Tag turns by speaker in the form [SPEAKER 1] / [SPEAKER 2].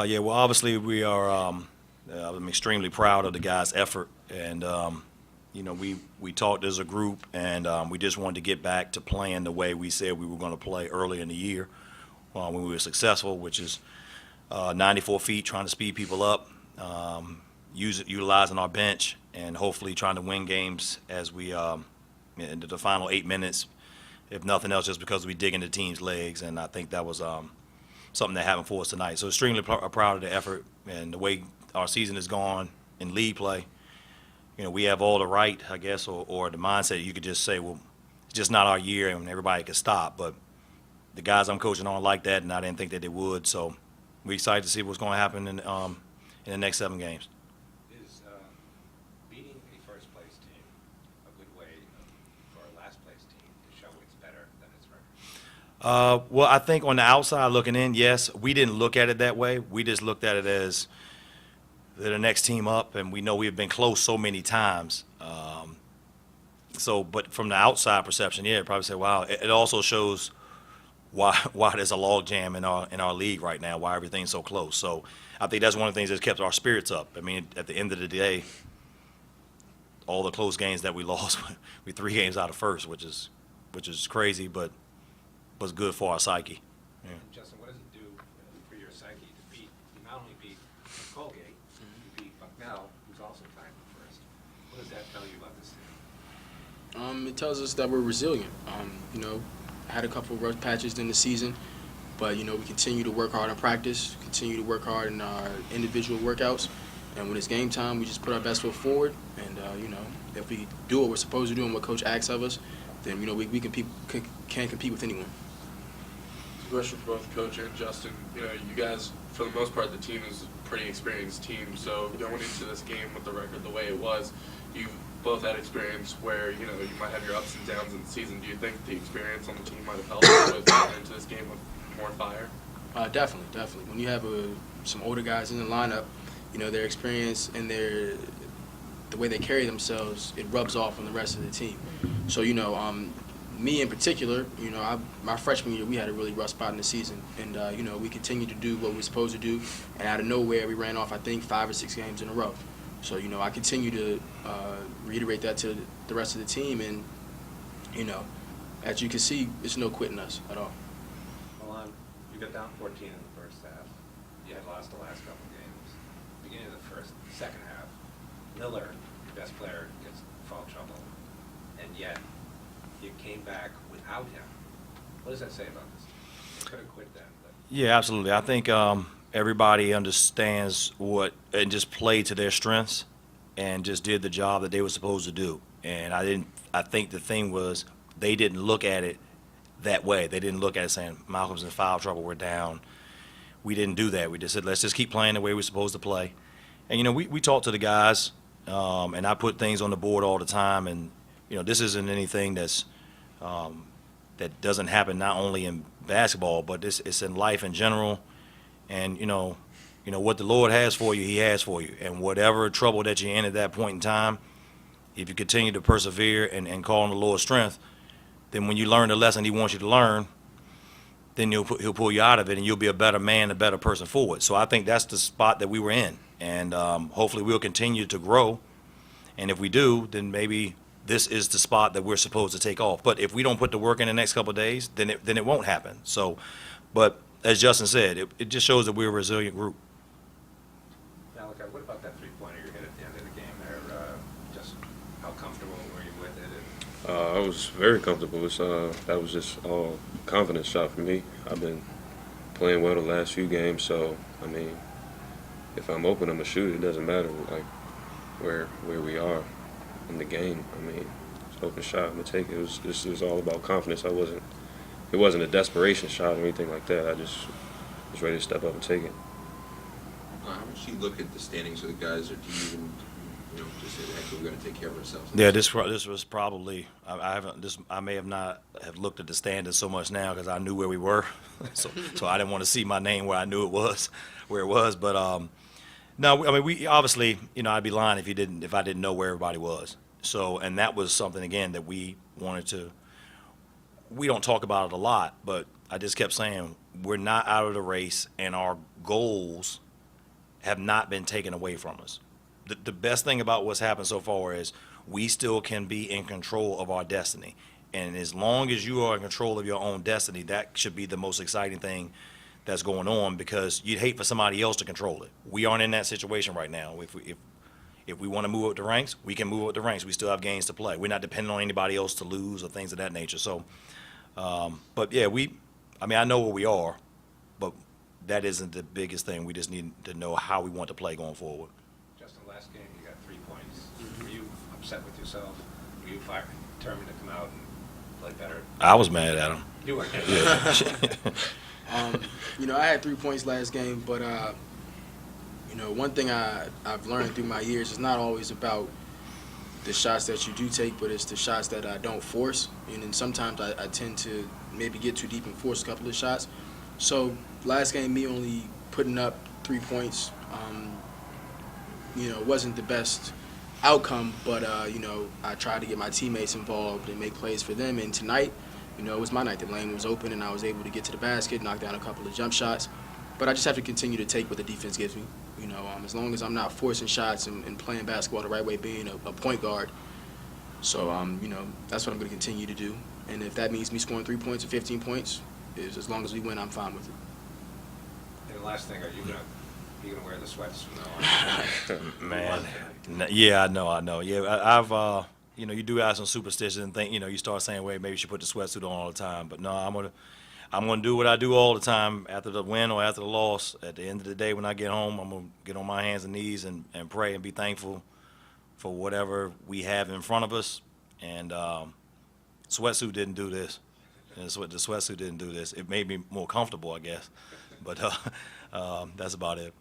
[SPEAKER 1] Yeah, well, obviously I'm extremely proud of the guys' effort, and we talked as a group, and we just wanted to get back to playing the way we said we were going to play early in the year when we were successful, which is 94 feet, trying to speed people up, utilizing our bench, and hopefully trying to win games as we into the final 8 minutes, if nothing else, just because we dig into teams' legs, and I think that was something that happened for us tonight. So extremely proud of the effort and the way our season has gone in league play. We have all the right, I guess, or the mindset. You could just say, well, it's just not our year and everybody can stop. But the guys I'm coaching on like that, and I didn't think that they would. So we're excited to see what's going to happen in the next 7 games.
[SPEAKER 2] Is beating a first-place team a good way for a last-place team to show it's better than its record?
[SPEAKER 1] Well, I think on the outside looking in, yes, we didn't look at it that way. We just looked at it as they're the next team up, and we know we have been close so many times. But from the outside perception, yeah, probably say, wow. It also shows why there's a log jam in our league right now, why everything's so close. So I think that's one of the things that's kept our spirits up. I mean, at the end of the day, all the close games that we lost, we 3 games out of first, which is crazy, but was good for our psyche. Yeah.
[SPEAKER 2] Justin, what does it do for your psyche to beat? You not only beat Colgate, you beat Bucknell, who's also tied for first. What does that tell you about this team?
[SPEAKER 3] It tells us that we're resilient. Had a couple of rough patches in the season, but we continue to work hard in practice, continue to work hard in our individual workouts, and when it's game time, we just put our best foot forward. And if we do what we're supposed to do and what Coach asks of us, then we can compete with anyone.
[SPEAKER 4] Question for both Coach and Justin. You guys, for the most part, the team is a pretty experienced team. So going into this game with the record the way it was, you both had experience where you might have your ups and downs in the season. Do you think the experience on the team might have helped with going into this game with more fire?
[SPEAKER 3] Definitely. When you have some older guys in the lineup, their experience and the way they carry themselves, it rubs off on the rest of the team. So me in particular, my freshman year, we had a really rough spot in the season, and we continued to do what we were supposed to do, and out of nowhere, we ran off, I think, 5 or 6 games in a row. So I continue to reiterate that to the rest of the team, and as you can see, there's no quitting us at all.
[SPEAKER 2] Well, you got down 14 in the first half. You had lost the last couple games. Beginning of the second half, Miller, your best player, gets in foul trouble, and yet you came back without him. What does that say about this team? They could have quit then. But.
[SPEAKER 1] Yeah, absolutely. I think everybody understands and just played to their strengths and just did the job that they were supposed to do. And I think the thing was they didn't look at it that way. They didn't look at it saying, Malcolm's in foul trouble, we're down. We didn't do that. We just said, let's just keep playing the way we're supposed to play. And, we talked to the guys, and I put things on the board all the time. And, this isn't anything that doesn't happen not only in basketball, but it's in life in general. And, what the Lord has for you, He has for you. And whatever trouble that you're in at that point in time, if you continue to persevere and call on the Lord's strength, then when you learn the lesson He wants you to learn, then He'll pull you out of it, and you'll be a better man, a better person for it. So I think that's the spot that we were in. And hopefully we'll continue to grow. And if we do, then maybe this is the spot that we're supposed to take off. But if we don't put the work in the next couple of days, then it won't happen. So, but as Justin said, it just shows that we're a resilient group.
[SPEAKER 2] Malachi, what about that three-pointer you hit at the end of the game there? Just how comfortable were you with it?
[SPEAKER 5] I was very comfortable. That was just all confidence shot for me. I've been playing well the last few games, so if I'm open, I'm gonna shoot it. It doesn't matter where we are in the game. It's an open shot. I'm gonna take it. It was all about confidence. It wasn't a desperation shot or anything like that. I just was ready to step up and take it.
[SPEAKER 6] How much do you look at the standings of the guys, or do you even, just say, heck, we're going to take care of ourselves?
[SPEAKER 1] Yeah, this was probably I may have not have looked at the standings so much now because I knew where we were, so I didn't want to see my name where I knew it was, where it was. But no, we obviously, I'd be lying if I didn't know where everybody was. So, and that was something again that we wanted to. We don't talk about it a lot, but I just kept saying we're not out of the race, and our goals have not been taken away from us. The best thing about what's happened so far is we still can be in control of our destiny. And as long as you are in control of your own destiny, that should be the most exciting thing that's going on, because you'd hate for somebody else to control it. We aren't in that situation right now. If we want to move up the ranks, we can move up the ranks. We still have games to play. We're not depending on anybody else to lose or things of that nature. So, but yeah, I know where we are, but that isn't the biggest thing. We just need to know how we want to play going forward.
[SPEAKER 2] Justin, last game you got 3 points. Were you upset with yourself? Were you determined to come out and play better?
[SPEAKER 1] I was mad at him.
[SPEAKER 2] You were.
[SPEAKER 1] Yeah.
[SPEAKER 3] I had 3 points last game, but one thing I've learned through my years is not always about the shots that you do take, but it's the shots that I don't force. And then sometimes I tend to maybe get too deep and force a couple of shots. So last game, me only putting up 3 points, wasn't the best outcome, but I tried to get my teammates involved and make plays for them. And tonight, it was my night. The lane was open, and I was able to get to the basket, knock down a couple of jump shots. But I just have to continue to take what the defense gives me. As long as I'm not forcing shots and playing basketball the right way, being a point guard. So, that's what I'm going to continue to do. And if that means me scoring 3 points or 15 points, as long as we win, I'm fine with it.
[SPEAKER 2] And the last thing, are you gonna wear the sweats from now on?
[SPEAKER 1] Man, yeah, I know. Yeah, I've you do have some superstition and think, you start saying, wait, maybe you should put the sweatsuit on all the time. But no, I'm gonna do what I do all the time after the win or after the loss. At the end of the day, when I get home, I'm gonna get on my hands and knees and pray and be thankful for whatever we have in front of us. And sweatsuit didn't do this. And the sweatsuit didn't do this. It made me more comfortable, I guess. But that's about it.